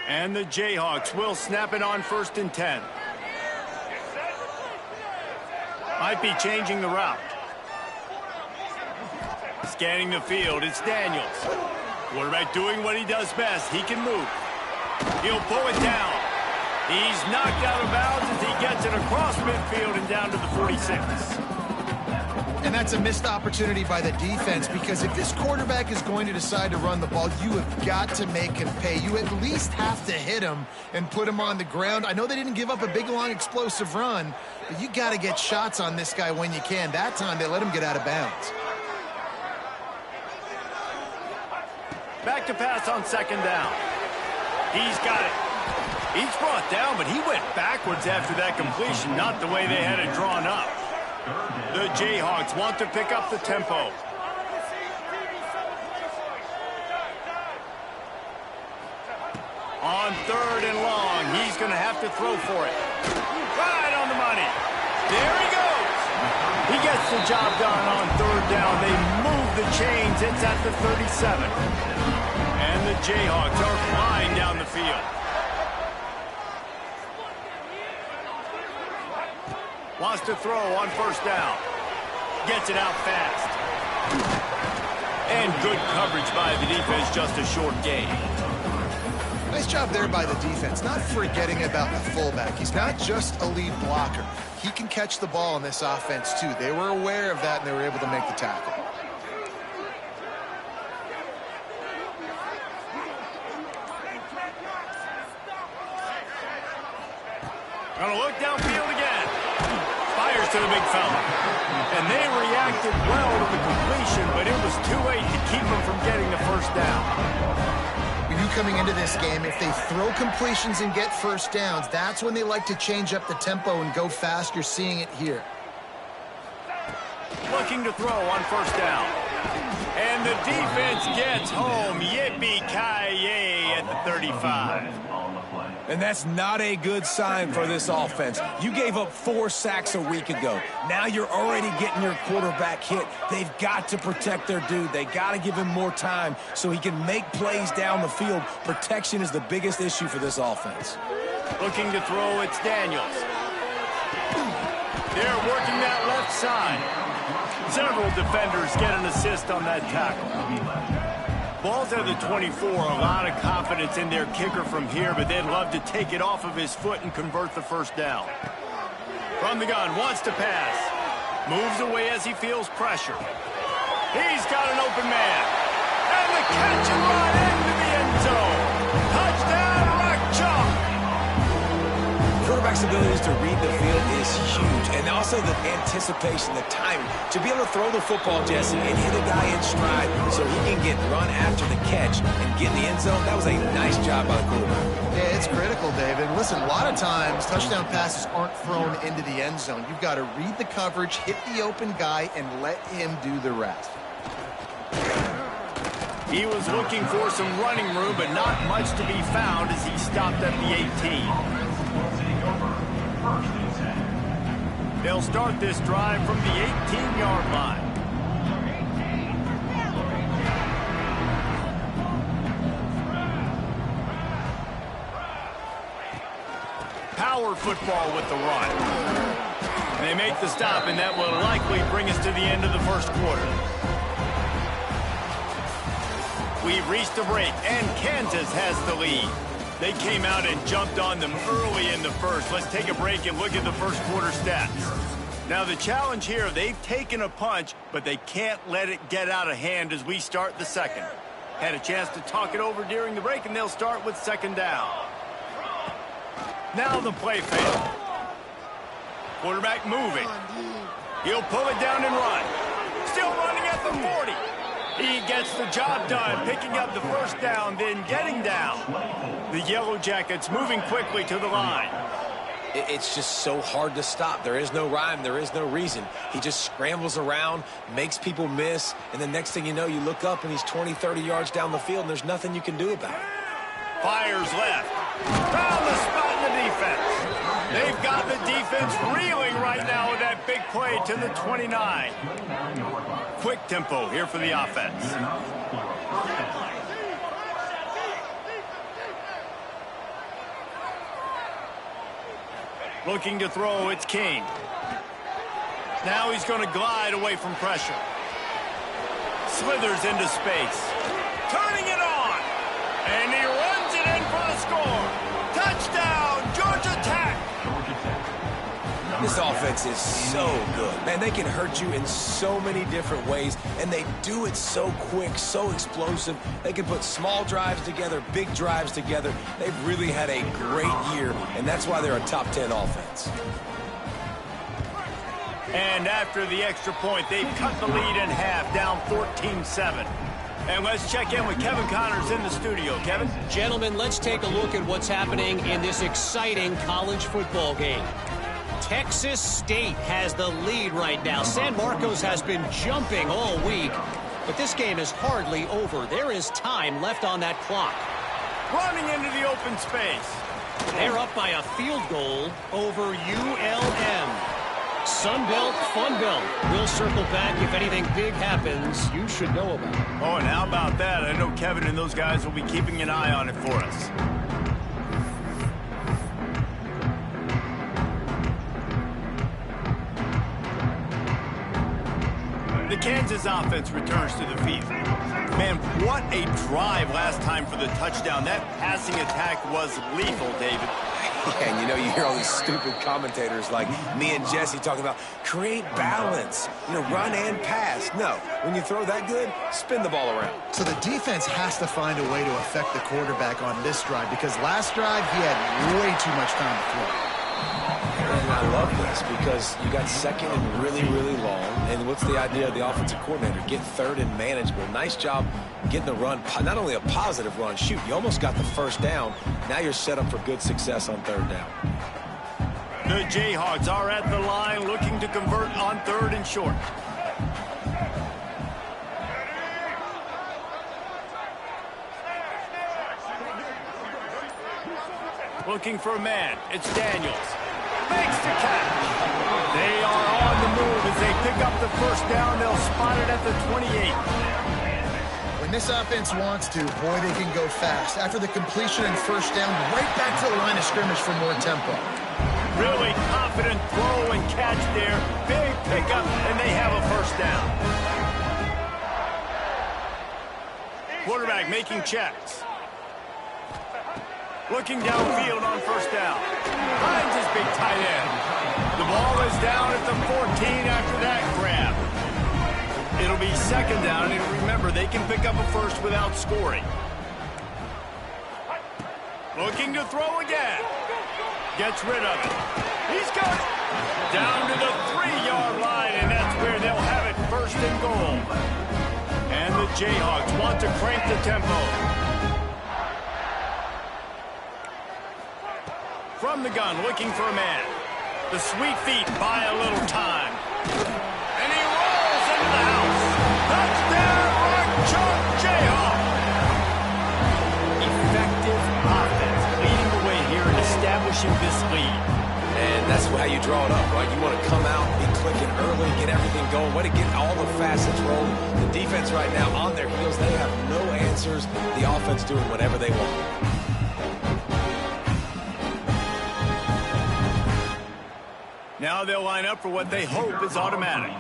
And the Jayhawks will snap it on 1st and 10. Might be changing the route. Scanning the field, it's Daniels. Quarterback doing what he does best. He can move. He'll pull it down. He's knocked out of bounds as he gets it across midfield and down to the 46. And that's a missed opportunity by the defense, because if this quarterback is going to decide to run the ball, you have got to make him pay. You at least have to hit him and put him on the ground. I know they didn't give up a big, long, explosive run, but you got to get shots on this guy when you can. That time, they let him get out of bounds. Back to pass on 2nd down. He's got it. He's brought down, but he went backwards after that completion, not the way they had it drawn up. The Jayhawks want to pick up the tempo. On 3rd and long, he's going to have to throw for it. Right on the money. There he goes. He gets the job done on 3rd down. They move the chains. It's at the 37. And the Jayhawks are flying down the field. Wants to throw on 1st down. Gets it out fast. And good coverage by the defense, just a short gain. Nice job there by the defense, not forgetting about the fullback. He's not just a lead blocker. He can catch the ball in this offense, too. They were aware of that, and they were able to make the tackle. Gonna look downfield again. Fires to the big fella. And they reacted well to the completion, but it was too late to keep them from getting the 1st down. When you coming into this game, if they throw completions and get 1st downs, that's when they like to change up the tempo and go fast. You're seeing it here. Looking to throw on 1st down. And the defense gets home. Yippee-ki-yay at the 35. And that's not a good sign for this offense. You gave up 4 sacks a week ago. Now you're already getting your quarterback hit. They've got to protect their dude. They got to give him more time so he can make plays down the field. Protection is the biggest issue for this offense. Looking to throw, it's Daniels. They're working that left side. Several defenders get an assist on that tackle. Ball's at the 24, a lot of confidence in their kicker from here, but they'd love to take it off of his foot and convert the 1st down. From the gun, wants to pass. Moves away as he feels pressure. He's got an open man. And the catch and run into the end zone. Touchdown, Rock Chalk. Quarterback's abilities to read the field is huge, and also the anticipation, the timing. To be able to throw the football, Jesse, and hit a guy in stride so he can get run after the catch and get in the end zone, that was a nice job by the quarterback. Yeah, it's critical, David. Listen, a lot of times, touchdown passes aren't thrown into the end zone. You've got to read the coverage, hit the open guy, and let him do the rest. He was looking for some running room, but not much to be found as he stopped at the 18. They'll start this drive from the 18-yard line. Power football with the run. They make the stop, and that will likely bring us to the end of the 1st quarter. We've reached a break, and Kansas has the lead. They came out and jumped on them early in the 1st. Let's take a break and look at the 1st quarter stats. Now the challenge here, they've taken a punch, but they can't let it get out of hand as we start the 2nd. Had a chance to talk it over during the break, and they'll start with 2nd down. Now the play fake. Quarterback moving. He'll pull it down and run. Still running at the 40. He gets the job done, picking up the 1st down, then getting down. The Yellow Jackets moving quickly to the line. It's just so hard to stop. There is no rhyme. There is no reason. He just scrambles around, makes people miss, and the next thing you know, you look up and he's 20, 30 yards down the field, and there's nothing you can do about it. Fires left. Found the spot in the defense. They've got the defense reeling right now with that big play to the 29. Quick tempo here for the offense. Looking to throw, it's King. Now he's going to glide away from pressure. Slithers into space. Turning it on. And he runs it in for the score. Touchdown, Georgia Tech. This offense is so good. Man, they can hurt you in so many different ways, and they do it so quick, so explosive. They can put small drives together, big drives together. They've really had a great year, and that's why they're a top 10 offense. And after the extra point, they've cut the lead in half, down 14-7. And let's check in with Kevin Connors in the studio. Kevin? Gentlemen, let's take a look at what's happening in this exciting college football game. Texas State has the lead right now. San Marcos has been jumping all week, but this game is hardly over. There is time left on that clock. Running into the open space. They're up by a field goal over ULM. Sunbelt, Funbelt. We'll circle back if anything big happens you should know about. Oh, and how about that? I know Kevin and those guys will be keeping an eye on it for us. The Kansas offense returns to the field. Man, what a drive last time for the touchdown. That passing attack was lethal, David. Yeah, and you know, you hear all these stupid commentators like me and Jesse talking about create balance, you know, run and pass. No, when you throw that good, spin the ball around. So the defense has to find a way to affect the quarterback on this drive because last drive he had way too much time to throw. And I love this because you got second and really, really long. And what's the idea of the offensive coordinator? Get third and manageable. Nice job getting the run, not only a positive run, shoot, you almost got the first down. Now you're set up for good success on third down. The Jayhawks are at the line looking to convert on third and short. Looking for a man. It's Daniels. Makes the catch. They are on the move as they pick up the first down. They'll spot it at the 28. When this offense wants to, boy, they can go fast. After the completion and first down, right back to the line of scrimmage for more tempo. Really confident throw and catch there. Big pickup, and they have a first down. Quarterback making checks. Looking downfield on first down. Finds his big tight end. The ball is down at the 14 after that grab. It'll be second down, and remember, they can pick up a first without scoring. Looking to throw again. Gets rid of it. He's got it. Down to the 3-yard line, and that's where they'll have it first and goal. And the Jayhawks want to crank the tempo. From the gun, looking for a man. The sweet feet buy a little time. And he rolls into the house. Touchdown, Archon Jayhawk. Effective offense, leading the way here and establishing this lead. And that's how you draw it up, right? You want to come out, be clicking early, get everything going, way to get all the facets rolling. The defense right now on their heels, they have no answers. The offense doing whatever they want. Now they'll line up for what they hope is automatic.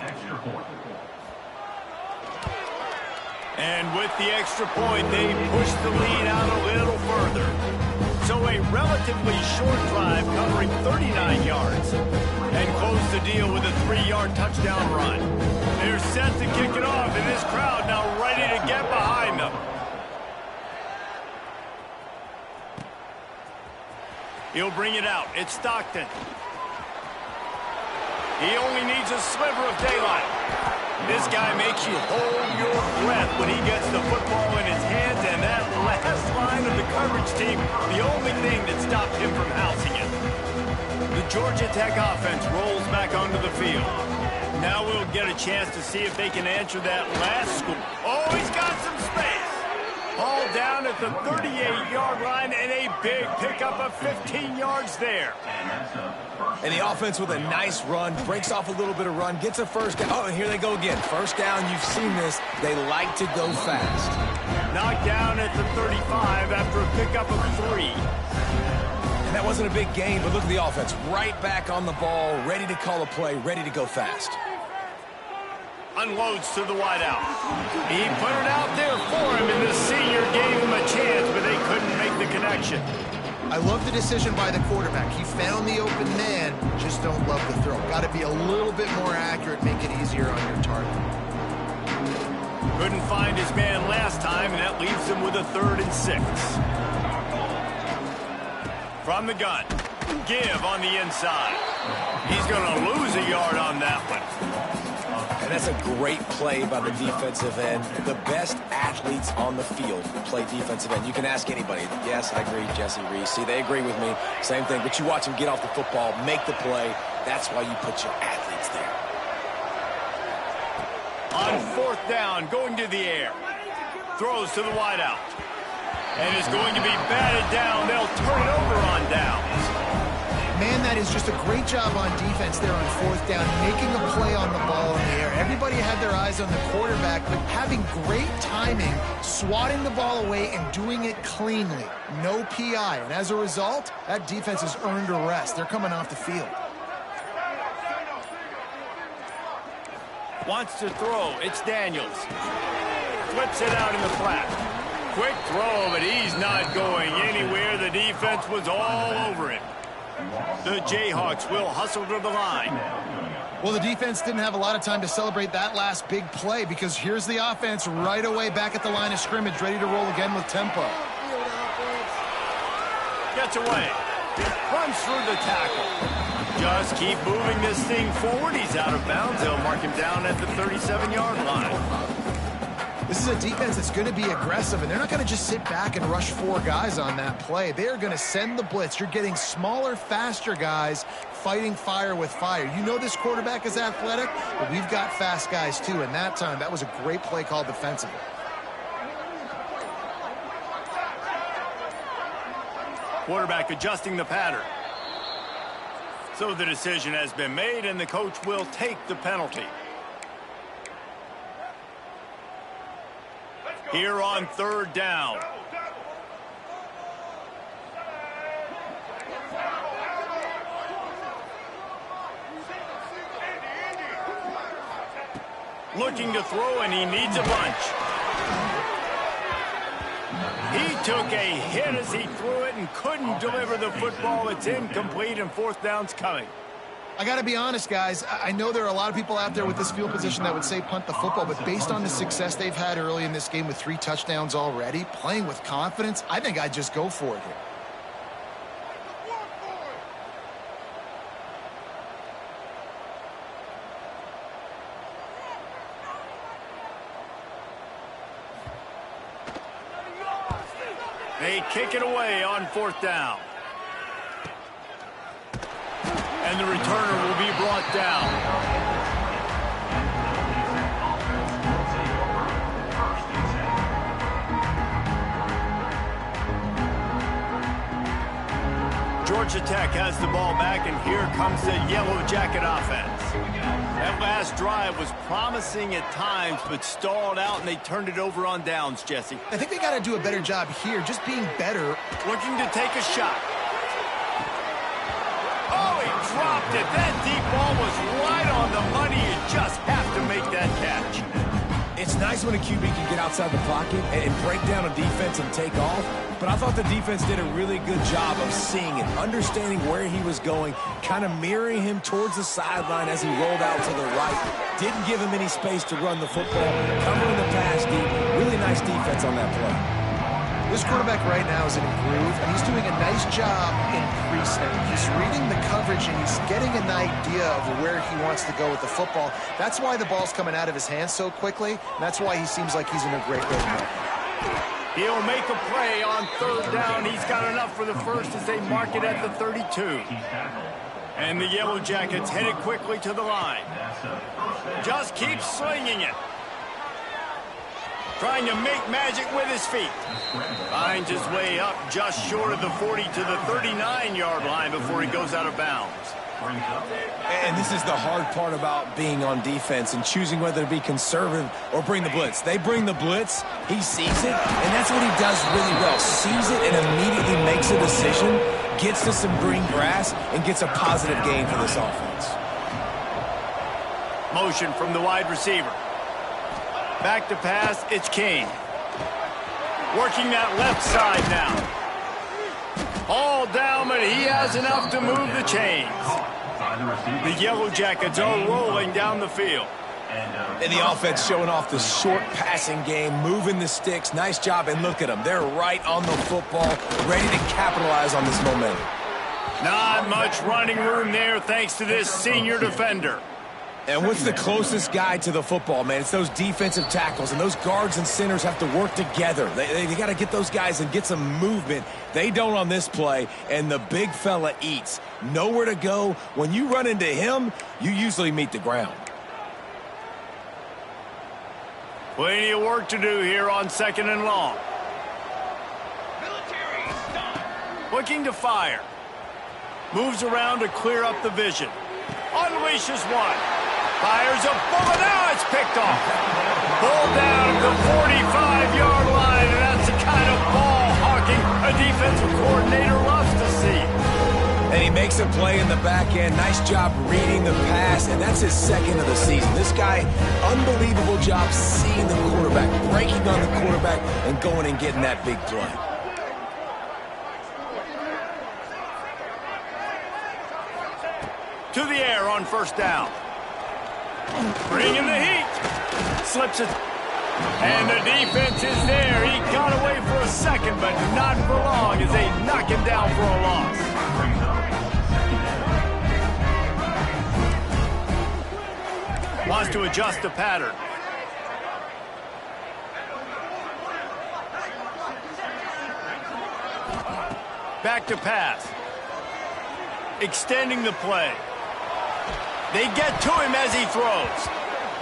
And with the extra point, they push the lead out a little further. So a relatively short drive covering 39 yards. And close the deal with a 3-yard touchdown run. They're set to kick it off, and this crowd now ready to get behind them. He'll bring it out. It's Stockton. He only needs a sliver of daylight. This guy makes you hold your breath when he gets the football in his hands, and that last line of the coverage team, the only thing that stopped him from housing it. The Georgia Tech offense rolls back onto the field. Now we'll get a chance to see if they can answer that last score. Oh, he's got some space. All down at the 38-yard line, and a big pickup of 15 yards there. And the offense with a nice run, breaks off a little bit of run, gets a first down. Oh, and here they go again. First down, you've seen this. They like to go fast. Knocked down at the 35 after a pickup of 3. And that wasn't wasn't a big gain, but look at the offense. Right back on the ball, ready to call a play, ready to go fast. Unloads to the wideout. He put it out there for him, and the senior gave him a chance, but they couldn't make the connection. I love the decision by the quarterback. He found the open man, just don't love the throw. Got to be a little bit more accurate, make it easier on your target. Couldn't find his man last time, and that leaves him with a 3rd and 6. From the gun, give on the inside. He's going to lose a yard on that one. And that's a great play by the defensive end. The best athletes on the field play defensive end. You can ask anybody. Yes, I agree, Jesse Reese. See, they agree with me. Same thing. But you watch them get off the football, make the play. That's why you put your athletes there. On 4th down, going to the air. Throws to the wideout. And is going to be batted down. They'll turn it over on downs. Man, that is just a great job on defense there on 4th down, making a play on the ball in the air. Everybody had their eyes on the quarterback, but having great timing, swatting the ball away and doing it cleanly. No PI. And as a result, that defense has earned a rest. They're coming off the field. Wants to throw. It's Daniels. Flips it out in the flat. Quick throw, but he's not going anywhere. The defense was all over it. The Jayhawks will hustle to the line. Well, the defense didn't have a lot of time to celebrate that last big play because here's the offense right away back at the line of scrimmage, ready to roll again with tempo. Gets away. Runs through the tackle. Just keep moving this thing forward. He's out of bounds. They'll mark him down at the 37-yard line. This is a defense that's going to be aggressive, and they're not going to just sit back and rush 4 guys on that play. They are going to send the blitz. You're getting smaller, faster guys fighting fire with fire. You know this quarterback is athletic, but we've got fast guys too, and that time, that was a great play called defensively. Quarterback adjusting the pattern. So the decision has been made, and the coach will take the penalty. Here on 3rd down. Looking to throw, and he needs a bunch. He took a hit as he threw it and couldn't deliver the football. It's incomplete, and 4th down's coming. I got to be honest, guys. I know there are a lot of people out there with this field position that would say punt the football, but based on the success they've had early in this game with 3 touchdowns already, playing with confidence, I think I'd just go for it here. They kick it away on 4th down. And the returner will be brought down. Georgia Tech has the ball back, and here comes the Yellow Jacket offense. That last drive was promising at times, but stalled out, and they turned it over on downs, Jesse. I think they got to do a better job here, just being better. Looking to take a shot. Oh, he dropped it. That deep ball was right on the money. You just have to make that catch. It's nice when a QB can get outside the pocket and break down a defense and take off. But I thought the defense did a really good job of seeing it, understanding where he was going, kind of mirroring him towards the sideline as he rolled out to the right. Didn't give him any space to run the football, covering the pass deep. Really nice defense on that play. This quarterback right now is in a groove, and he's doing a nice job in pre-snap. He's reading the coverage, and he's getting an idea of where he wants to go with the football. That's why the ball's coming out of his hands so quickly, and that's why he seems like he's in a great rhythm. He'll make a play on 3rd down. He's got enough for the first as they mark it at the 32. And the Yellow Jackets headed quickly to the line. Just keep slinging it. Trying to make magic with his feet. Finds his way up just short of the 40 to the 39-yard line before he goes out of bounds. And this is the hard part about being on defense and choosing whether to be conservative or bring the blitz. They bring the blitz, he sees it, and that's what he does really well. Sees it and immediately makes a decision. gets to some green grass, and gets a positive gain for this offense. Motion from the wide receiver. Back to pass, it's King. Working that left side now. All down, but he has enough to move the chains. The Yellow Jackets are rolling down the field. And the offense showing off the short passing game, moving the sticks. Nice job, and look at them. They're right on the football, ready to capitalize on this momentum. Not much running room there thanks to this senior defender. And what's the closest guy to the football, man? It's those defensive tackles, and those guards and centers have to work together. They got to get those guys and get some movement. They don't on this play, and the big fella eats. Nowhere to go. When you run into him, you usually meet the ground. Plenty of work to do here on 2nd and long. Looking to fire. Moves around to clear up the vision. Unleashes one. Fires a bullet. Now it's picked off. Pulled down at the 45-yard line, and that's the kind of ball hawking a defensive coordinator loves to see. And he makes a play in the back end. Nice job reading the pass, and that's his 2nd of the season. This guy, unbelievable job seeing the quarterback, breaking on the quarterback, and going and getting that big play. To the air on 1st down. Bringing the heat. Slips it. And the defense is there. He got away for a second, but not for long as they knock him down for a loss. Wants to adjust the pattern. Back to pass. Extending the play. They get to him as he throws.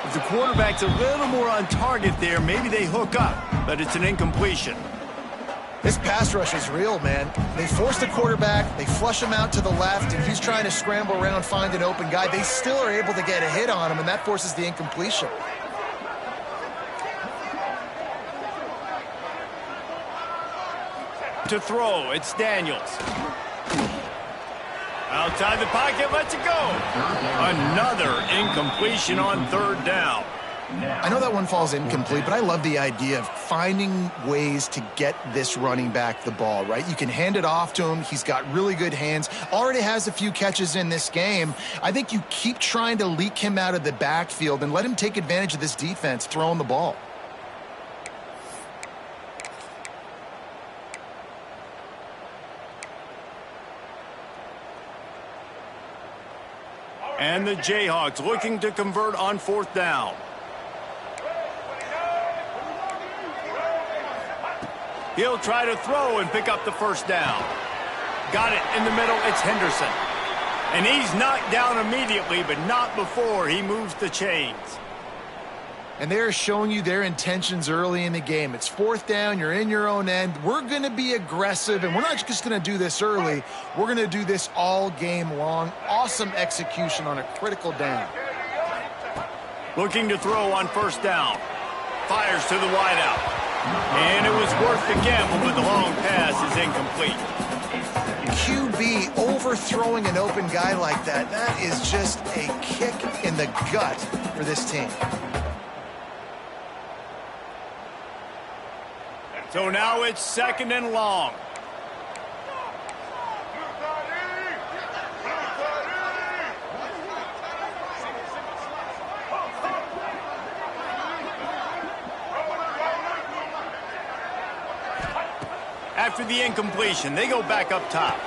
If the quarterback's a little more on target there, maybe they hook up, but it's an incompletion. This pass rush is real, man. They force the quarterback, they flush him out to the left, and he's trying to scramble around, find an open guy. They still are able to get a hit on him, and that forces the incompletion. To throw, it's Daniels. Outside the pocket, lets it go. Another incompletion on 3rd down. I know that one falls incomplete, but I love the idea of finding ways to get this running back the ball, right? You can hand it off to him. He's got really good hands. Already has a few catches in this game. I think you keep trying to leak him out of the backfield and let him take advantage of this defense throwing the ball. And the Jayhawks looking to convert on 4th down. He'll try to throw and pick up the 1st down. Got it in the middle. It's Henderson. And he's knocked down immediately, but not before he moves the chains. And they're showing you their intentions early in the game. It's 4th down. You're in your own end. We're going to be aggressive, and we're not just going to do this early. We're going to do this all game long. Awesome execution on a critical down. Looking to throw on 1st down. Fires to the wideout. And it was worth the gamble, but the long pass is incomplete. QB overthrowing an open guy like that, that is just a kick in the gut for this team. So now it's 2nd and long. After the incompletion, they go back up top.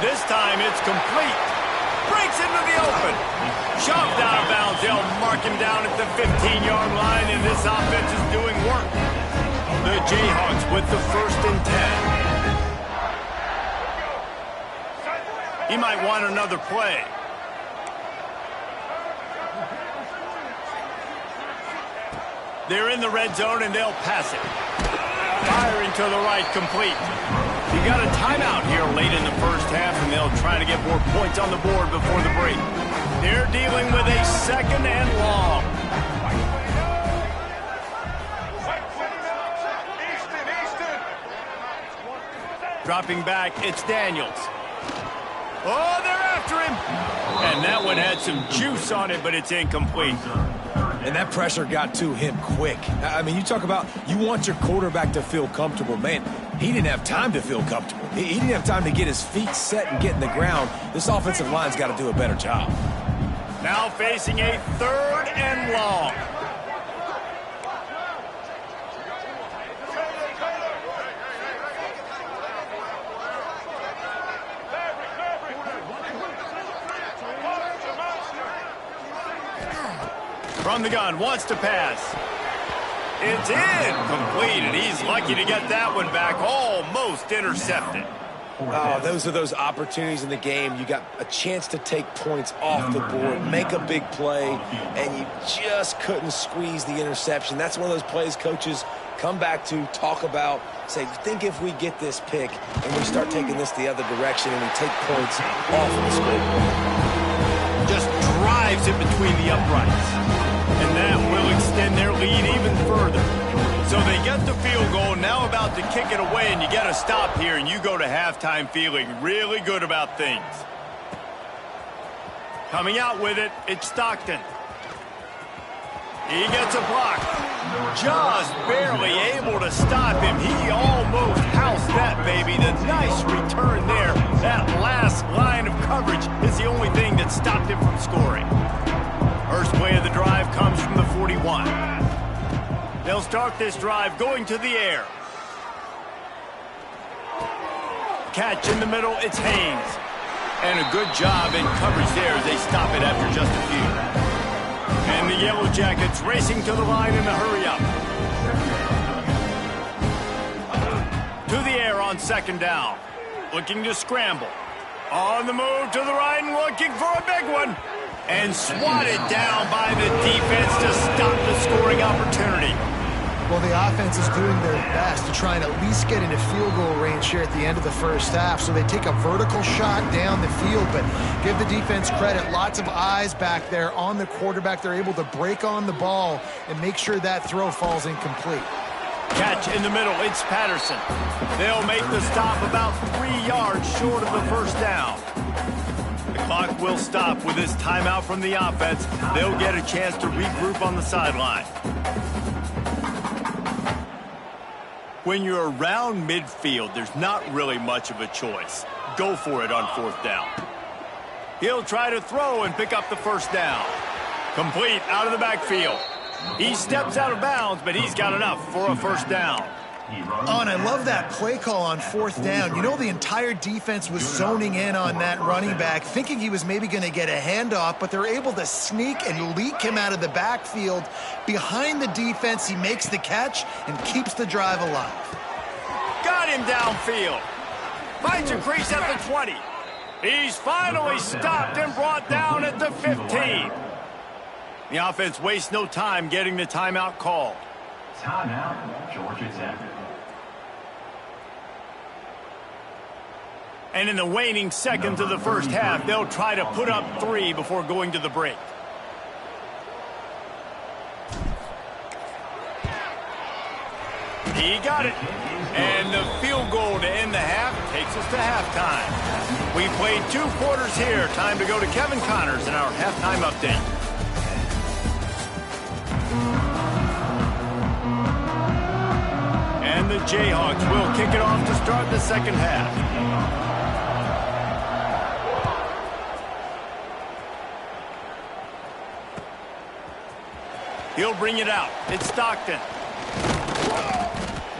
This time it's complete. Breaks into the open. Shoved out of bounds. They'll mark him down at the 15-yard line, and this offense is doing work. The Jayhawks with the 1st and 10. He might want another play. They're in the red zone, and they'll pass it. Firing to the right, complete. You got a timeout here late in the 1st half, and they'll try to get more points on the board before the break. They're dealing with a 2nd and long. Dropping back, it's Daniels. Oh, they're after him. And that one had some juice on it, but it's incomplete. And that pressure got to him quick. I mean, you talk about you want your quarterback to feel comfortable. Man, he didn't have time to feel comfortable. He didn't have time to get his feet set and get in the ground. This offensive line's got to do a better job. Now facing a 3rd and long. From the gun, wants to pass. It's incomplete, and he's lucky to get that one back. Almost intercepted. Oh, those are those opportunities in the game. You got a chance to take points off the board, make a big play, and you just couldn't squeeze the interception. That's one of those plays coaches come back to, talk about, say, think if we get this pick and we start taking this the other direction and we take points off of the scoreboard. Just drives it between the uprights. And that will extend their lead even further. So they get the field goal, now about to kick it away, and you get a stop here, and you go to halftime feeling really good about things. Coming out with it, it's Stockton. He gets a block. Just barely able to stop him. He almost housed that baby. The nice return there. That last line of coverage is the only thing that stopped him from scoring. First play of the drive comes from the 41. They'll start this drive going to the air. Catch in the middle, it's Haynes. And a good job in coverage there as they stop it after just a few. And the Yellow Jackets racing to the line in a hurry-up. To the air on 2nd down. Looking to scramble. On the move to the right and looking for a big one. And swatted down by the defense to stop the scoring opportunity. Well, the offense is doing their best to try and at least get into field goal range here at the end of the first half. So they take a vertical shot down the field, but give the defense credit. Lots of eyes back there on the quarterback. They're able to break on the ball and make sure that throw falls incomplete. Catch in the middle, it's Patterson. They'll make the stop about 3 yards short of the first down. The clock will stop with this timeout from the offense. They'll get a chance to regroup on the sideline. When you're around midfield, there's not really much of a choice. Go for it on 4th down. He'll try to throw and pick up the first down. Complete out of the backfield. He steps out of bounds, but he's got enough for a first down. Oh, and I love that play call on 4th down. You know, the entire defense was zoning in on that running back, thinking he was maybe going to get a handoff, but they're able to sneak and leak him out of the backfield. Behind the defense, he makes the catch and keeps the drive alive. Got him downfield. Finds a crease at the 20. He's finally stopped and brought down at the 15. The offense wastes no time getting the timeout called. Timeout, Georgia Tech. And in the waning seconds of the first half, they'll try to put up 3 before going to the break. He got it. And the field goal to end the half takes us to halftime. We played 2 quarters here. Time to go to Kevin Connors in our halftime update. And the Jayhawks will kick it off to start the second half. He'll bring it out. It's Stockton.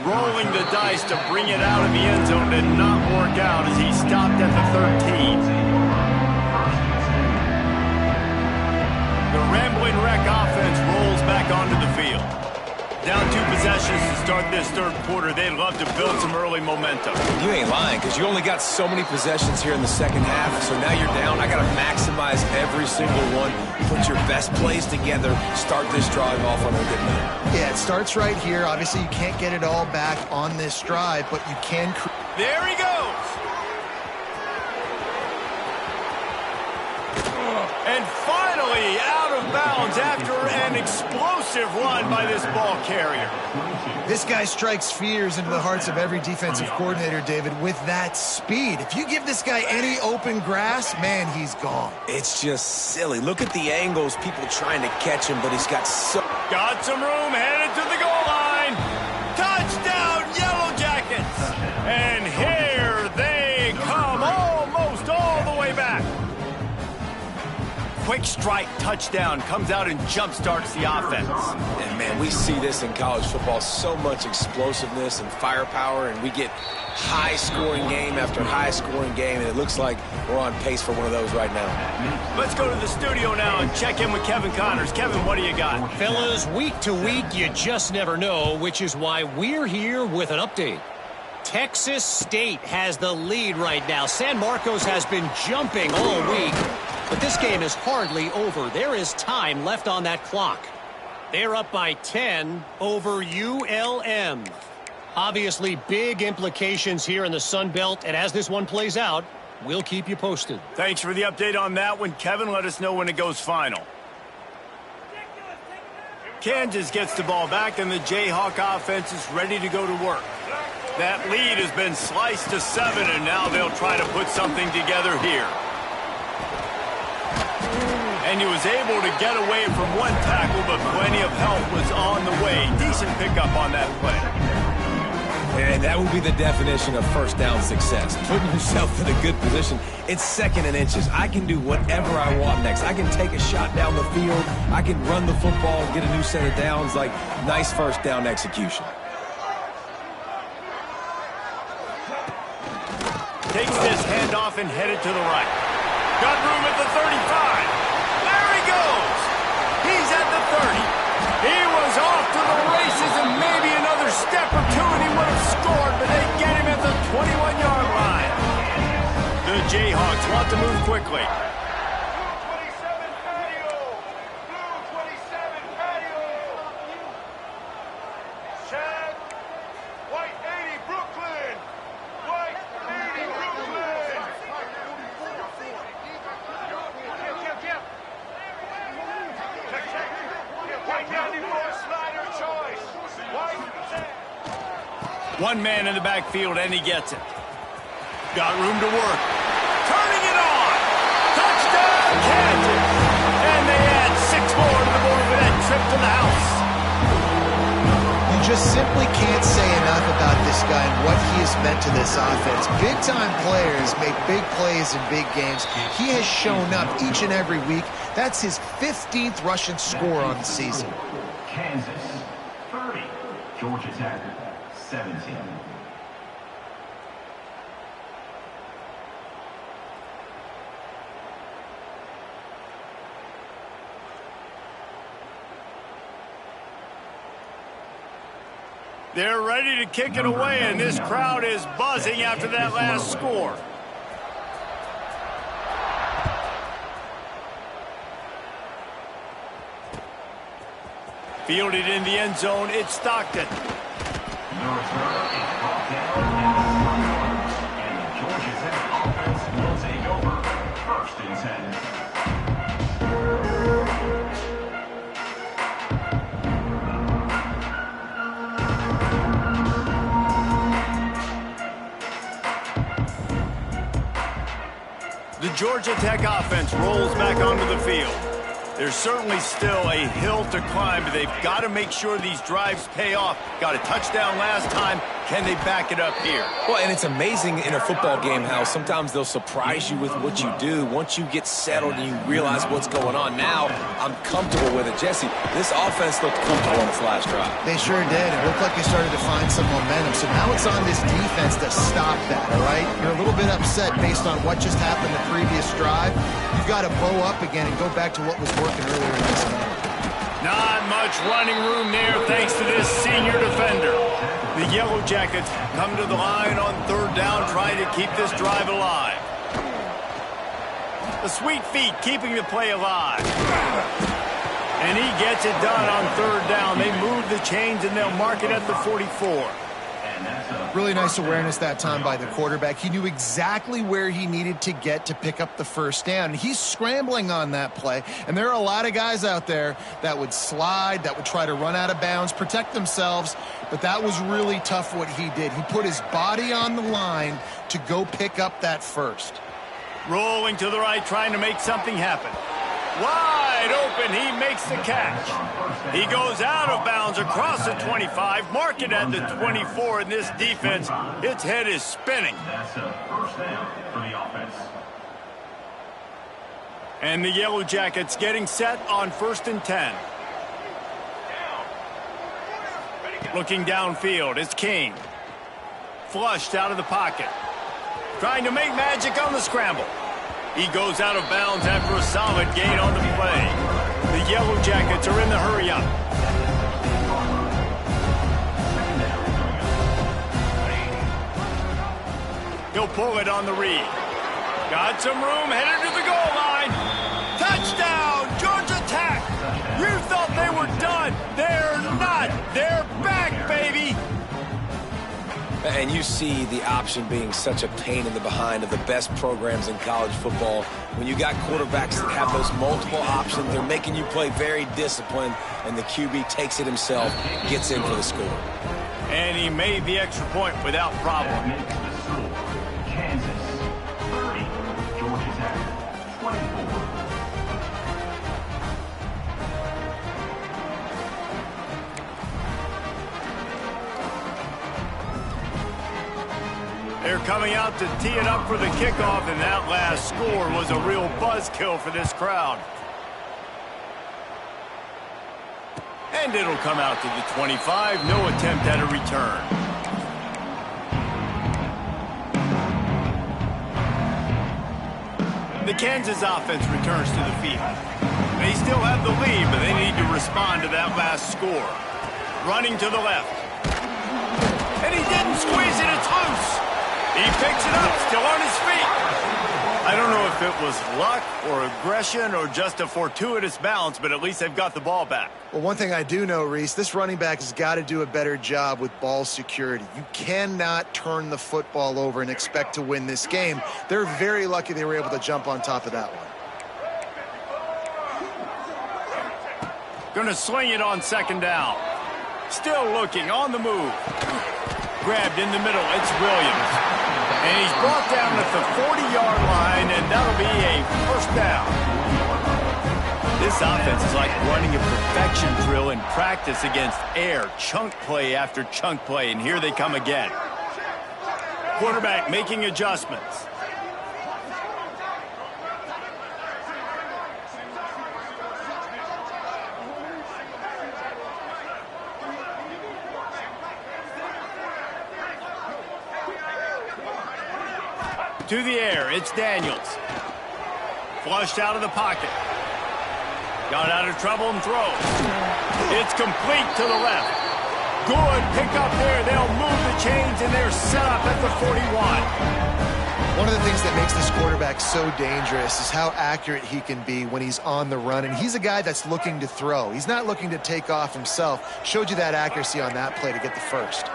Rolling the dice to bring it out of the end zone did not work out as he stopped at the 13. The Rambling Wreck offense rolls back onto the field. Down 2 possessions to start this third quarter. They'd love to build some early momentum. You ain't lying, because you only got so many possessions here in the second half, so now you're down. I got to maximize every single one, put your best plays together, start this drive off on a good note. Yeah, it starts right here. Obviously, you can't get it all back on this drive, but you can. There he goes. And finally out of bounds. downs after an explosive run by this ball carrier. This guy strikes fears into the hearts of every defensive coordinator, David, with that speed. If you give this guy any open grass, man, he's gone. It's just silly. Look at the angles, people trying to catch him, but he's got so... Got some room, headed to the goal line. Touchdown, Yellow Jackets. And here they come, almost all the way back. Quick strike touchdown comes out and jump-starts the offense. And, man, we see this in college football, so much explosiveness and firepower, and we get high-scoring game after high-scoring game, and it looks like we're on pace for one of those right now. Let's go to the studio now and check in with Kevin Connors. Kevin, what do you got? Fellas, week to week, you just never know, which is why we're here with an update. Texas State has the lead right now. San Marcos has been jumping all week, but this game is hardly over. There is time left on that clock. They're up by 10 over ULM. Obviously, big implications here in the Sun Belt, and as this one plays out, we'll keep you posted. Thanks for the update on that one, Kevin. Let us know when it goes final. Kansas gets the ball back, and the Jayhawk offense is ready to go to work. That lead has been sliced to 7, and now they'll try to put something together here. And he was able to get away from one tackle, but plenty of help was on the way. Decent pickup on that play. And that would be the definition of first down success. Putting yourself in a good position. It's second and inches. I can do whatever I want next. I can take a shot down the field. I can run the football and get a new set of downs. Like, nice first down execution. Takes this handoff and headed to the right. Got room at the 35. There he goes. He's at the 30. He was off to the races and maybe another step or two and he would have scored, but they get him at the 21-yard line. The Jayhawks want to move quickly. One man in the backfield, and he gets it. Got room to work. Turning it on. Touchdown, Kansas. And they add 6 more to the board with that trip to the house. You just simply can't say enough about this guy and what he has meant to this offense. Big-time players make big plays in big games. He has shown up each and every week. That's his 15th rushing score on the season. Kansas, 30. Georgia Tech, 17. They're ready to kick it away, and this crowd is buzzing after that last score. Fielded in the end zone, it's Stockton. The return is brought down and the Georgia Tech offense will take over. 1st and 10. The Georgia Tech offense rolls back onto the field. There's certainly still a hill to climb, but they've got to make sure these drives pay off. Got a touchdown last time. Can they back it up here? Well, and it's amazing in a football game how sometimes they'll surprise you with what you do. Once you get settled and you realize what's going on, now I'm comfortable with it. Jesse, this offense looked comfortable on its last drive. They sure did. It looked like they started to find some momentum. So now it's on this defense to stop that, all right? You're a little bit upset based on what just happened the previous drive. You've got to bow up again and go back to what was working earlier in this game. Not much running room there thanks to this senior defender. The Yellow Jackets come to the line on 3rd down, trying to keep this drive alive. The sweet feet keeping the play alive. And he gets it done on 3rd down. They move the chains and they'll mark it at the 44. Really nice awareness that time by the quarterback. He knew exactly where he needed to get to pick up the first down. He's scrambling on that play, and there are a lot of guys out there that would slide, that would try to run out of bounds, protect themselves, but that was really tough what he did. He put his body on the line to go pick up that first. Rolling to the right, trying to make something happen. Wide open, he makes the catch. He goes out of bounds across the 25, mark it at the 24, and this defense, its head is spinning. That's a first down for the offense. And the Yellow Jackets getting set on 1st and 10. Looking downfield, it's King. Flushed out of the pocket. Trying to make magic on the scramble. He goes out of bounds after a solid gain on the play. The Yellow Jackets are in the hurry-up. He'll pull it on the read. Got some room, headed to the goal line. Touchdown, Georgia Tech. You thought they were done. They're not. They're back, baby. And you see the option being such a pain in the behind of the best programs in college football. When you got quarterbacks that have those multiple options, they're making you play very disciplined, and the QB takes it himself, gets in for the score. And he made the extra point without problem. That makes the score Kansas 30, Georgia Tech 24. They're coming out to tee it up for the kickoff, and that last score was a real buzzkill for this crowd. And it'll come out to the 25. No attempt at a return. The Kansas offense returns to the field. They still have the lead, but they need to respond to that last score. Running to the left. And he didn't squeeze it. It's loose. He picks it up, still on his feet. I don't know if it was luck or aggression or just a fortuitous bounce, but at least they've got the ball back. Well, one thing I do know, Reese, this running back has got to do a better job with ball security. You cannot turn the football over and expect to win this game. They're very lucky they were able to jump on top of that one. Gonna sling it on 2nd down. Still looking, on the move. Grabbed in the middle, it's Williams. And he's brought down at the 40-yard line, and that'll be a 1st down. This offense is like running a perfection drill in practice against air. Chunk play after chunk play, and here they come again. Quarterback making adjustments. To the air, it's Daniels. Flushed out of the pocket. Got out of trouble and throws. It's complete to the left. Good pick up there. They'll move the chains, and they're set up at the 41. One of the things that makes this quarterback so dangerous is how accurate he can be when he's on the run. And he's a guy that's looking to throw. He's not looking to take off himself. Showed you that accuracy on that play to get the first.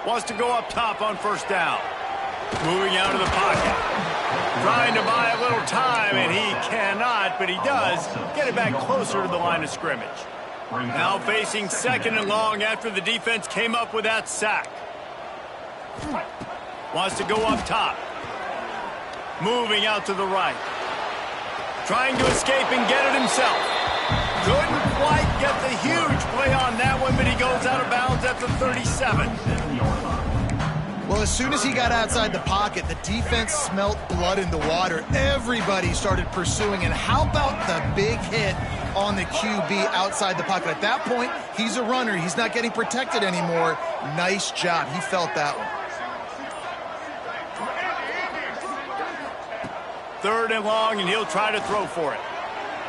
Wants to go up top on 1st down. Moving out of the pocket. Trying to buy a little time, and he cannot, but he does get it back closer to the line of scrimmage. Now facing 2nd and long after the defense came up with that sack. Wants to go up top. Moving out to the right. Trying to escape and get it himself. Couldn't quite get the huge play on that one, but he goes out of bounds at the 37. Well, as soon as he got outside the pocket, the defense smelt blood in the water. Everybody started pursuing, and how about the big hit on the QB outside the pocket? At that point, he's a runner. He's not getting protected anymore. Nice job. He felt that one. 3rd and long, and he'll try to throw for it.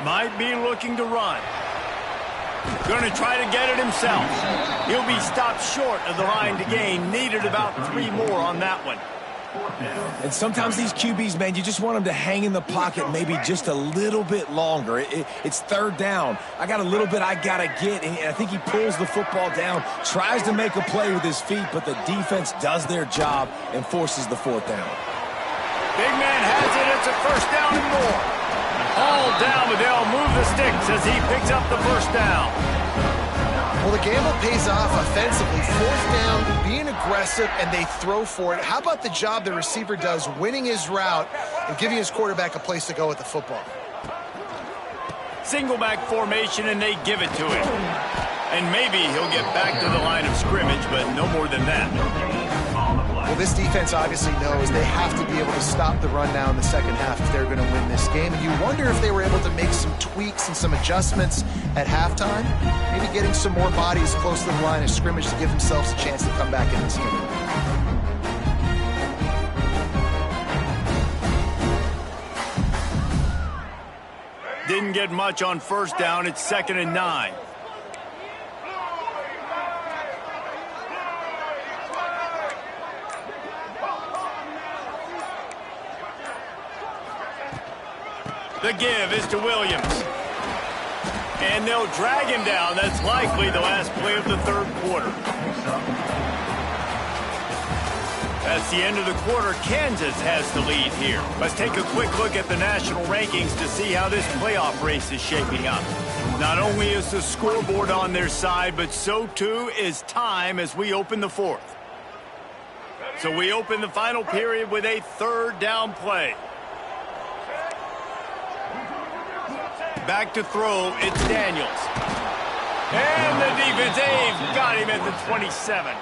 Might be looking to run. Going to try to get it himself. He'll be stopped short of the line to gain. Needed about 3 more on that one. And sometimes these QBs, man, you just want them to hang in the pocket maybe just a little bit longer. It's third down. I got a little bit I got to get, and I think he pulls the football down, tries to make a play with his feet, but the defense does their job and forces the fourth down. Big man has it. It's a first down and more. All down, but they'll move the sticks as he picks up the first down. Well, the gamble pays off offensively. Fourth down, being aggressive, and they throw for it. How about the job the receiver does winning his route and giving his quarterback a place to go with the football? Single back formation, and they give it to him. And maybe he'll get back to the line of scrimmage, but no more than that. Well, this defense obviously knows they have to be able to stop the run now in the second half if they're going to win this game. And you wonder if they were able to make some tweaks and some adjustments at halftime, maybe getting some more bodies close to the line of scrimmage to give themselves a chance to come back in this game. Didn't get much on first down. It's 2nd and 9. The give is to Williams. And they'll drag him down. That's likely the last play of the third quarter. That's the end of the quarter. Kansas has the lead here. Let's take a quick look at the national rankings to see how this playoff race is shaping up. Not only is the scoreboard on their side, but so too is time as we open the fourth. So we open the final period with a third down play. Back to throw, it's Daniels. And the defense, they've got him at the 27.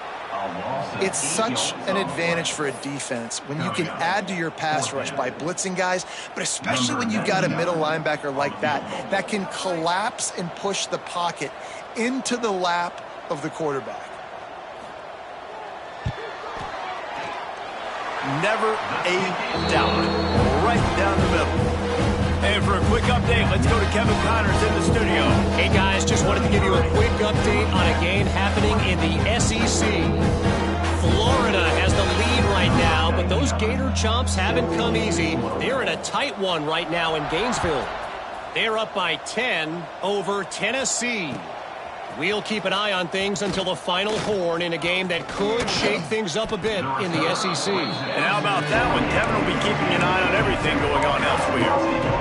It's such an advantage for a defense when you can add to your pass rush by blitzing guys, but especially when you've got a middle linebacker like that can collapse and push the pocket into the lap of the quarterback. Never a doubt. Right down the middle. And for a quick update, let's go to Kevin Connors in the studio. Hey, guys, just wanted to give you a quick update on a game happening in the SEC. Florida has the lead right now, but those Gator Chomps haven't come easy. They're in a tight one right now in Gainesville. They're up by 10 over Tennessee. We'll keep an eye on things until the final horn in a game that could shake things up a bit in the SEC. And how about that one? Kevin will be keeping an eye on everything going on elsewhere.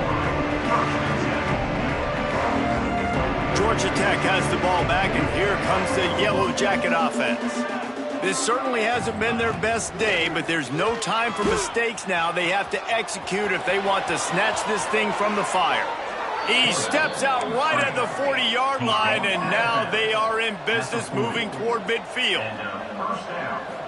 Georgia Tech has the ball back, and here comes the Yellow Jacket offense. This certainly hasn't been their best day, but there's no time for mistakes now. They have to execute if they want to snatch this thing from the fire. He steps out right at the 40-yard line, and now they are in business moving toward midfield.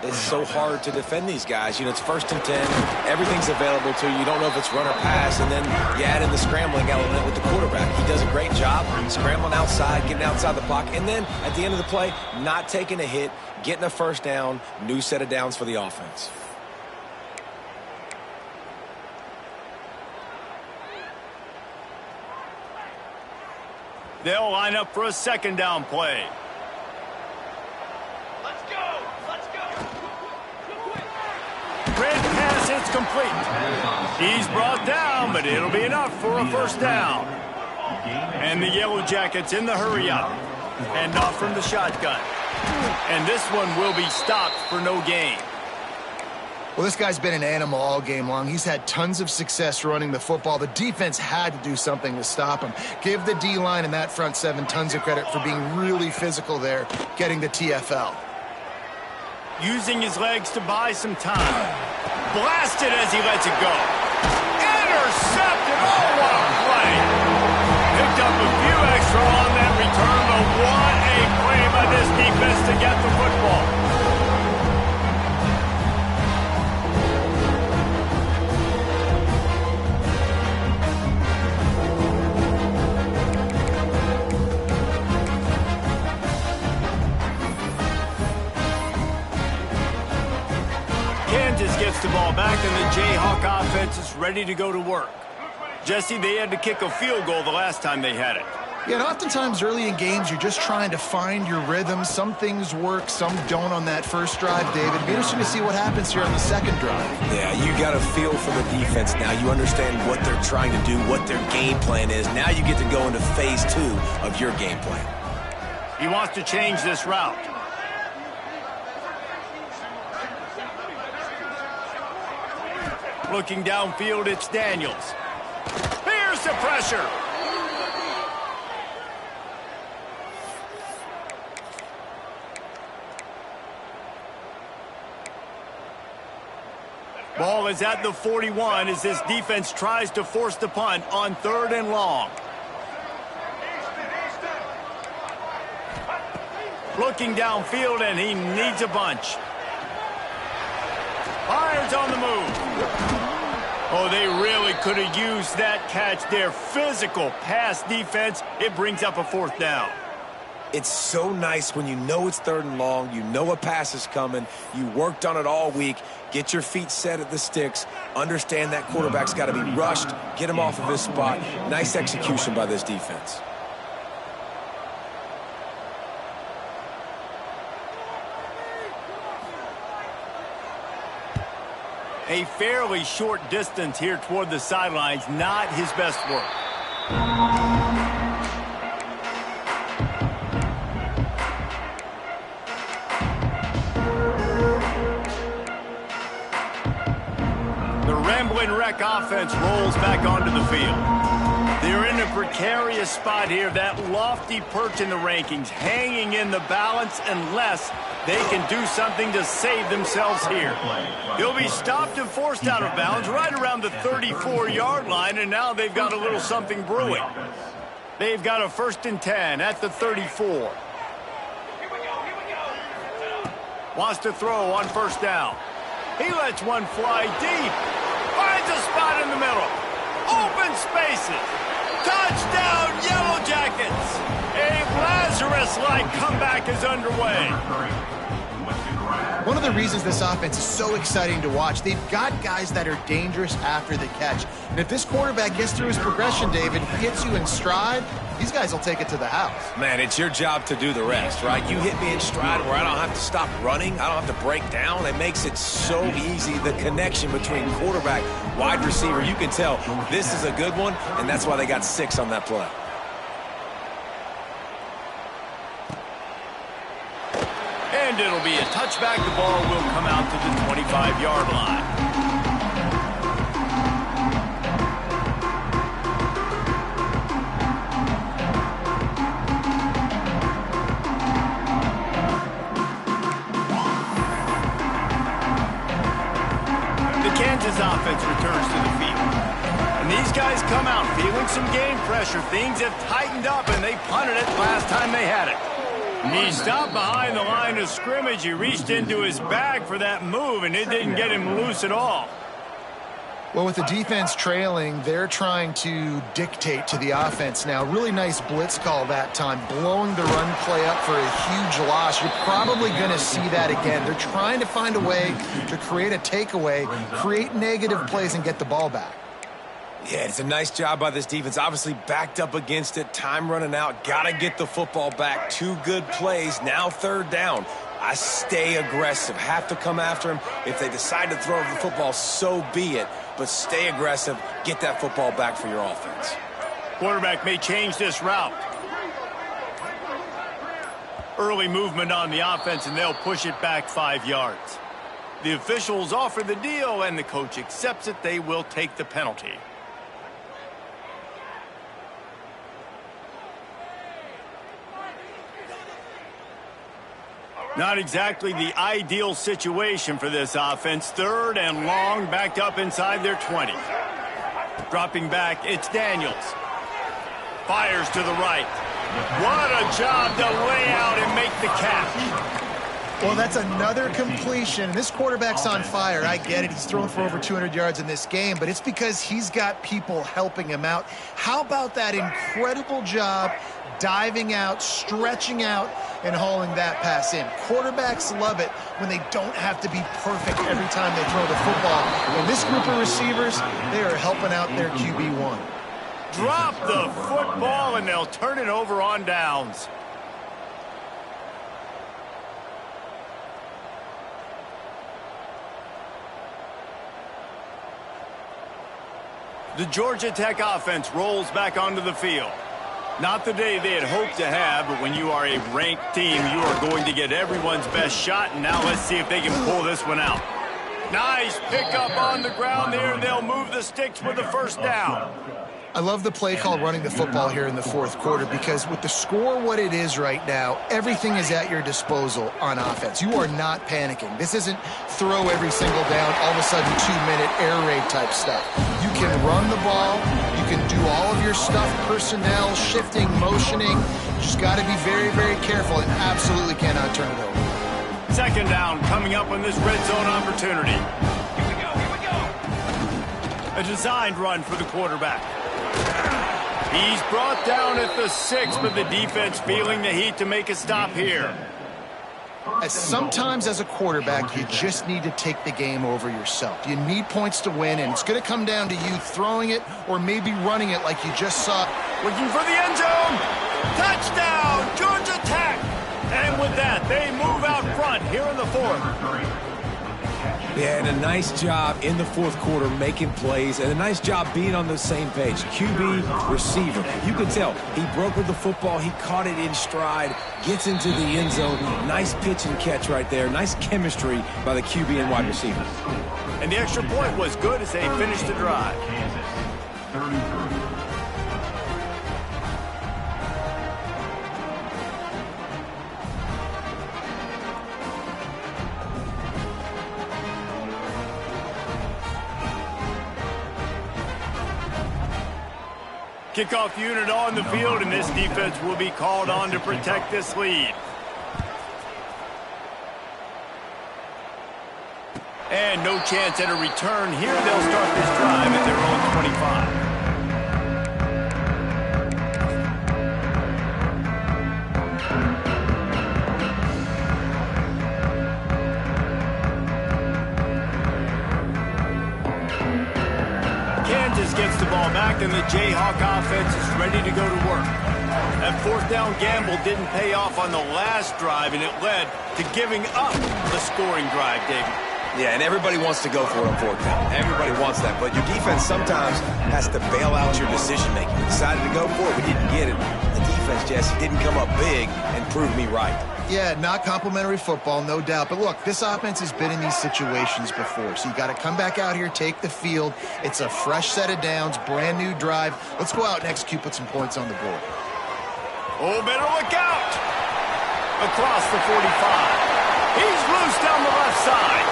It's so hard to defend these guys. You know, it's 1st and 10. Everything's available to you. You don't know if it's run or pass, and then you add in the scrambling element with the quarterback. He does a great job scrambling outside, getting outside the pocket, and then at the end of the play, not taking a hit, getting a first down, new set of downs for the offense. They'll line up for a second down play. Let's go! Let's go! Red pass, it's complete. He's brought down, but it'll be enough for a first down. And the Yellow Jackets in the hurry up. And off from the shotgun. And this one will be stopped for no gain. Well, this guy's been an animal all game long. He's had tons of success running the football. The defense had to do something to stop him. Give the D-line and that front seven tons of credit for being really physical there, getting the TFL. Using his legs to buy some time. Blasted as he lets it go. Intercepted. Oh, what a play. Picked up a few extra on that return, but what a play by this defense to get the football. Kansas gets the ball back, and the Jayhawk offense is ready to go to work. Jesse, they had to kick a field goal the last time they had it. Yeah, and oftentimes early in games, you're just trying to find your rhythm. Some things work, some don't on that first drive, David. It'd be interesting to see what happens here on the second drive. Yeah, you got a feel for the defense now. You understand what they're trying to do, what their game plan is. Now you get to go into phase 2 of your game plan. He wants to change this route. Looking downfield, it's Daniels. Here's the pressure. Ball is at the 41 as this defense tries to force the punt on 3rd and long. Looking downfield, and he needs a bunch. Fires on the move. Oh, they really could have used that catch there. Physical pass defense. It brings up a 4th down. It's so nice when you know it's 3rd and long, you know a pass is coming, you worked on it all week, get your feet set at the sticks, understand that quarterback's got to be rushed, get him off of his spot. Nice execution by this defense. A fairly short distance here toward the sidelines, not his best work. The Ramblin' Wreck offense rolls back onto the field. They're in a precarious spot here, that lofty perch in the rankings, hanging in the balance unless they can do something to save themselves here. They'll be stopped and forced out of bounds right around the 34-yard line, and now they've got a little something brewing. They've got a 1st and 10 at the 34. Wants to throw on 1st down. He lets one fly deep. Finds a spot in the middle. Open spaces. Touchdown, Yellow Jackets. A Lazarus-like comeback is underway. One of the reasons this offense is so exciting to watch, they've got guys that are dangerous after the catch. And if this quarterback gets through his progression, David, hits you in stride, these guys will take it to the house. Man, it's your job to do the rest, right? You hit me in stride where I don't have to stop running. I don't have to break down. It makes it so easy, the connection between quarterback, wide receiver. You can tell this is a good one, and that's why they got 6 on that play. And it'll be a touchback. The ball will come out to the 25-yard line. Kansas offense returns to the field. And these guys come out feeling some game pressure. Things have tightened up, and they punted it last time they had it. And he stopped behind the line of scrimmage. He reached into his bag for that move, and it didn't get him loose at all. Well, with the defense trailing, they're trying to dictate to the offense now. Really nice blitz call that time, blowing the run play up for a huge loss. You're probably going to see that again. They're trying to find a way to create a takeaway, create negative plays, and get the ball back. Yeah, it's a nice job by this defense. Obviously backed up against it, time running out, got to get the football back. 2 good plays, now 3rd down. I stay aggressive, have to come after him. If they decide to throw the football, so be it. But stay aggressive, get that football back for your offense. Quarterback may change this route. Early movement on the offense, and they'll push it back 5 yards. The officials offer the deal, and the coach accepts it. They will take the penalty. Not exactly the ideal situation for this offense. 3rd and long, backed up inside their 20. Dropping back, it's Daniels. Fires to the right. What a job to lay out and make the catch. Well, that's another completion. This quarterback's on fire. I get it. He's thrown for over 200 yards in this game, but it's because he's got people helping him out. How about that incredible job diving out, stretching out, and hauling that pass in? Quarterbacks love it when they don't have to be perfect every time they throw the football. And this group of receivers, they are helping out their QB1. Drop the football, and they'll turn it over on downs. The Georgia Tech offense rolls back onto the field. Not the day they had hoped to have, but when you are a ranked team, you are going to get everyone's best shot, and now let's see if they can pull this one out. Nice pickup on the ground there, and they'll move the sticks with the first down. I love the play call running the football here in the fourth quarter because with the score what it is right now, everything is at your disposal on offense. You are not panicking. This isn't throw every single down, all of a sudden 2-minute air raid type stuff. You can run the ball. You can do all of your stuff, personnel, shifting, motioning. You just got to be very, very careful and absolutely cannot turn it over. Second down coming up on this red zone opportunity. Here we go. A designed run for the quarterback. He's brought down at the 6, but the defense feeling the heat to make a stop here. Sometimes as a quarterback, you just need to take the game over yourself. You need points to win, and it's going to come down to you throwing it or maybe running it like you just saw. Looking for the end zone. Touchdown, Georgia Tech. And with that, they move out front here in the fourth. Yeah, and a nice job in the fourth quarter making plays, and a nice job being on the same page. QB, receiver. You can tell he broke with the football. He caught it in stride, gets into the end zone. Nice pitch and catch right there. Nice chemistry by the QB and wide receiver. And the extra point was good as they finished the drive. Kansas, 33. Kickoff unit on the field, and this defense will be called on to protect this lead. And no chance at a return here. They'll start this drive at their own 25. Gets the ball back, and the Jayhawk offense is ready to go to work. That fourth down gamble didn't pay off on the last drive, and it led to giving up the scoring drive, David. Yeah, and everybody wants to go for it on fourth down. Everybody wants that, but your defense sometimes has to bail out your decision-making. We decided to go for it. We didn't get it. The defense, Jesse, didn't come up big and prove me right. Yeah, not complimentary football, no doubt. But look, this offense has been in these situations before. So you got to come back out here, take the field. It's a fresh set of downs, brand new drive. Let's go out and execute, put some points on the board. Oh, better look out! Across the 45. He's loose down the left side.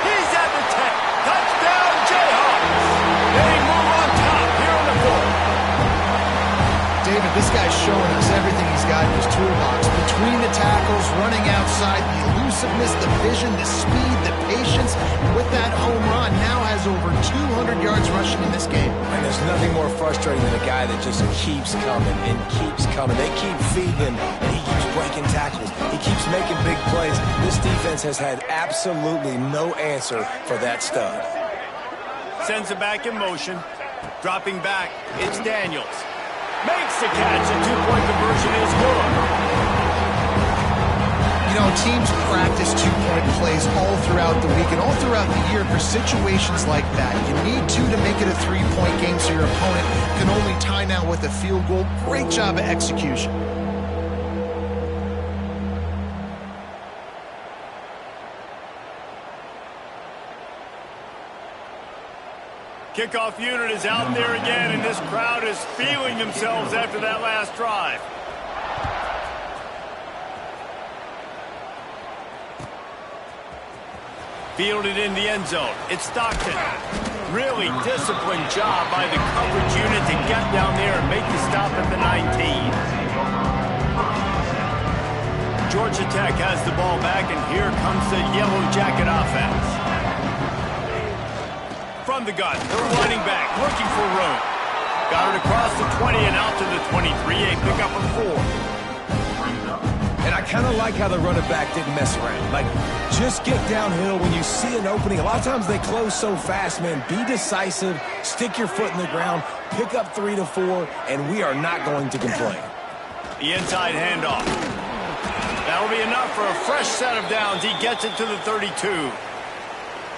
He's at the 10. Touchdown, Jayhawks! They move on top here in the fourth. David, this guy's showing us everything he's got in his toolbox. Between the tackles, running outside, the elusiveness, the vision, the speed, the patience. And with that home run, now has over 200 yards rushing in this game. And there's nothing more frustrating than a guy that just keeps coming and keeps coming. They keep feeding him, and he keeps breaking tackles. He keeps making big plays. This defense has had absolutely no answer for that stud. Sends it back in motion. Dropping back, it's Daniels. Makes the catch. A two-point conversion is good. You know, teams practice two-point plays all throughout the week and all throughout the year for situations like that. You need to make it a three-point game so your opponent can only tie now with a field goal. Great job of execution. Kickoff unit is out there again, and this crowd is feeling themselves after that last drive. Fielded in the end zone. It's Stockton. Really disciplined job by the coverage unit to get down there and make the stop at the 19. Georgia Tech has the ball back, and here comes the Yellow Jacket offense. From the gun, they're running back, looking for room. Got it across the 20 and out to the 23, a pickup of 4. And I kind of like how the running back didn't mess around. Like, just get downhill when you see an opening. A lot of times they close so fast, man. Be decisive, stick your foot in the ground, pick up 3 to 4, and we are not going to complain. The inside handoff. That'll be enough for a fresh set of downs. He gets it to the 32.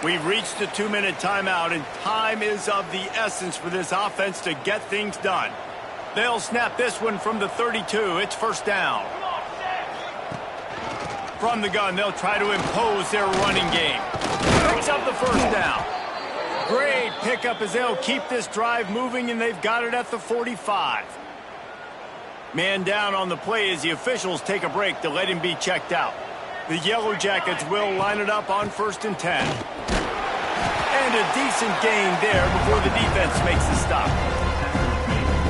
We've reached the 2-minute timeout, and time is of the essence for this offense to get things done. They'll snap this one from the 32. It's first down. From the gun, they'll try to impose their running game. Picks up the first down. Great pickup as they'll keep this drive moving, and they've got it at the 45. Man down on the play as the officials take a break to let him be checked out. The Yellow Jackets will line it up on 1st and 10. And a decent gain there before the defense makes the stop.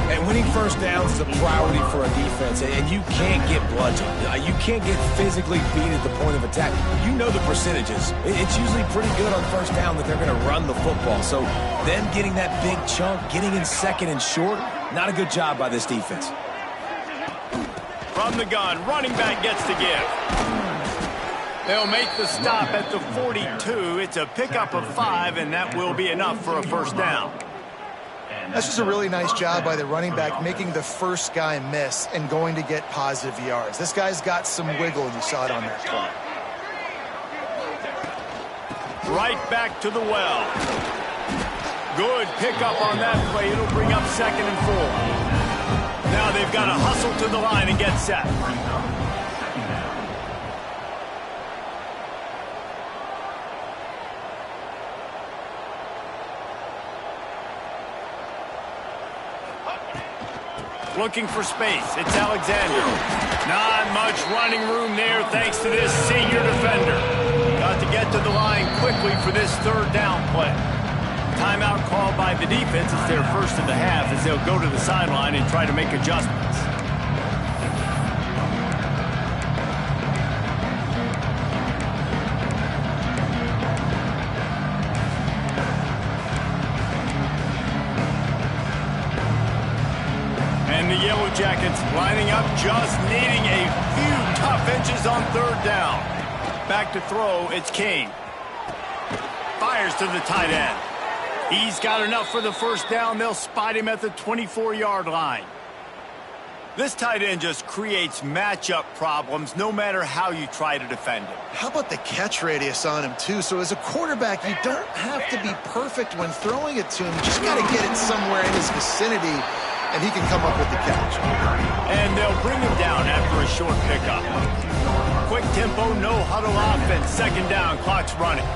And winning first downs is a priority for a defense, and you can't get bludgeoned. You can't get physically beat at the point of attack. You know the percentages. It's usually pretty good on first down that they're going to run the football. So them getting that big chunk, getting in second and short, not a good job by this defense. From the gun, running back gets to give. They'll make the stop at the 42. It's a pickup of 5, and that will be enough for a first down. That's just a really nice job by the running back, making the first guy miss and going to get positive yards. This guy's got some wiggle, and you saw it on that play. Right back to the well. Good pickup on that play. It'll bring up 2nd and 4. Now they've got to hustle to the line and get set. Looking for space. It's Alexander. Not much running room there thanks to this senior defender. Got to get to the line quickly for this 3rd down play. Timeout called by the defense. It's their first of the half as they'll go to the sideline and try to make adjustments. And the Yellow Jackets lining up, just needing a few tough inches on 3rd down. Back to throw, it's King. Fires to the tight end. He's got enough for the first down. They'll spot him at the 24-yard line. This tight end just creates matchup problems no matter how you try to defend him. How about the catch radius on him, too? So as a quarterback, you don't have to be perfect when throwing it to him. You just got to get it somewhere in his vicinity, and he can come up with the catch. And they'll bring him down after a short pickup. Quick tempo, no huddle offense. 2nd down, clock's running.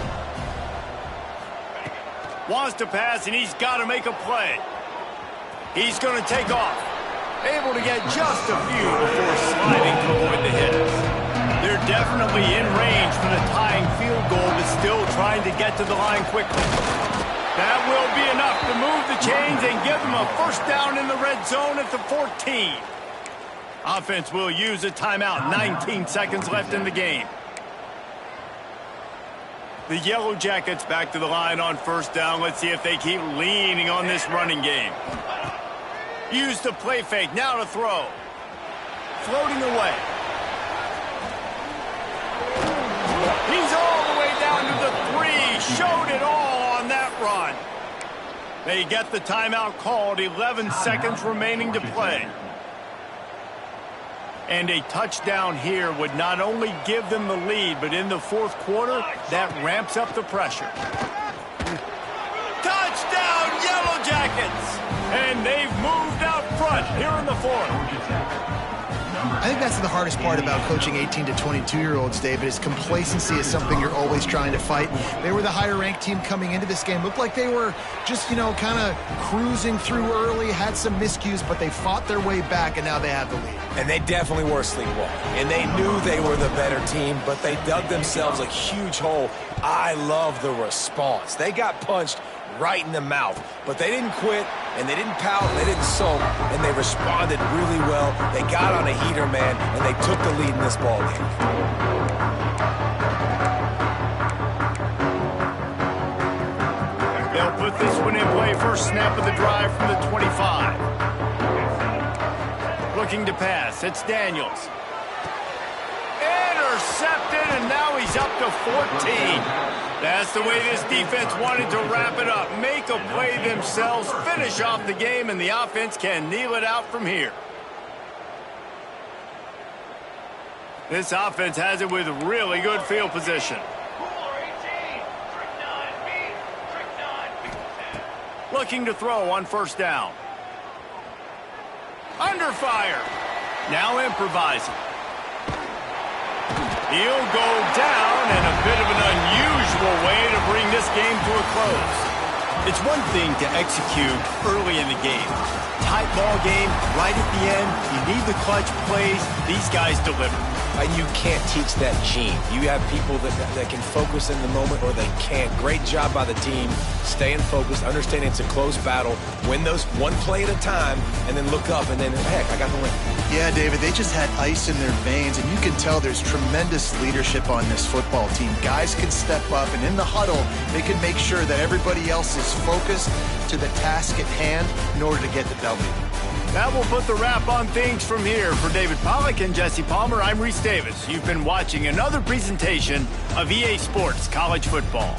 Wants to pass, and he's got to make a play. He's going to take off. Able to get just a few before sliding to avoid the hits. They're definitely in range for the tying field goal, but still trying to get to the line quickly. That will be enough to move the chains and give them a first down in the red zone at the 14. Offense will use a timeout. 19 seconds left in the game. The Yellow Jackets back to the line on first down. Let's see if they keep leaning on this running game. Use the play fake. Now to throw. Floating away. He's all the way down to the 3. Showed it all on that run. They get the timeout called. 11 seconds remaining to play. And a touchdown here would not only give them the lead, but in the 4th quarter, that ramps up the pressure. Touchdown, Yellow Jackets! And they've moved out front here in the 4th. I think that's the hardest part about coaching 18 to 22-year-olds, David, is complacency is something you're always trying to fight. They were the higher-ranked team coming into this game. Looked like they were just, kind of cruising through early, had some miscues, but they fought their way back, and now they have the lead. And they definitely were sleepwalking. And they knew they were the better team, but they dug themselves a huge hole. I love the response. They got punched right in the mouth, but they didn't quit, and they didn't pout, and they didn't sulk, and they responded really well. They got on a heater, man, and they took the lead in this ball game. They'll put this one in play. First snap of the drive from the 25. Looking to pass. It's Daniels. now he's up to 14. That's the way this defense wanted to wrap it up. Make a play themselves, finish off the game, and the offense can kneel it out from here. This offense has it with really good field position. Looking to throw on first down. Under fire. Now improvising. He'll go down, and a bit of an unusual way to bring this game to a close. It's one thing to execute early in the game. Tight ball game, right at the end, you need the clutch plays. These guys deliver. And you can't teach that gene. You have people that can focus in the moment or they can't. Great job by the team, staying focused, understanding it's a close battle, win those one play at a time, and then look up and then, heck, I got the win. Yeah, David, they just had ice in their veins, and you can tell there's tremendous leadership on this football team. Guys can step up, and in the huddle, they can make sure that everybody else is focused to the task at hand in order to get the W. That will put the wrap on things from here. For David Pollack and Jesse Palmer, I'm Reese Davis. You've been watching another presentation of EA Sports College Football.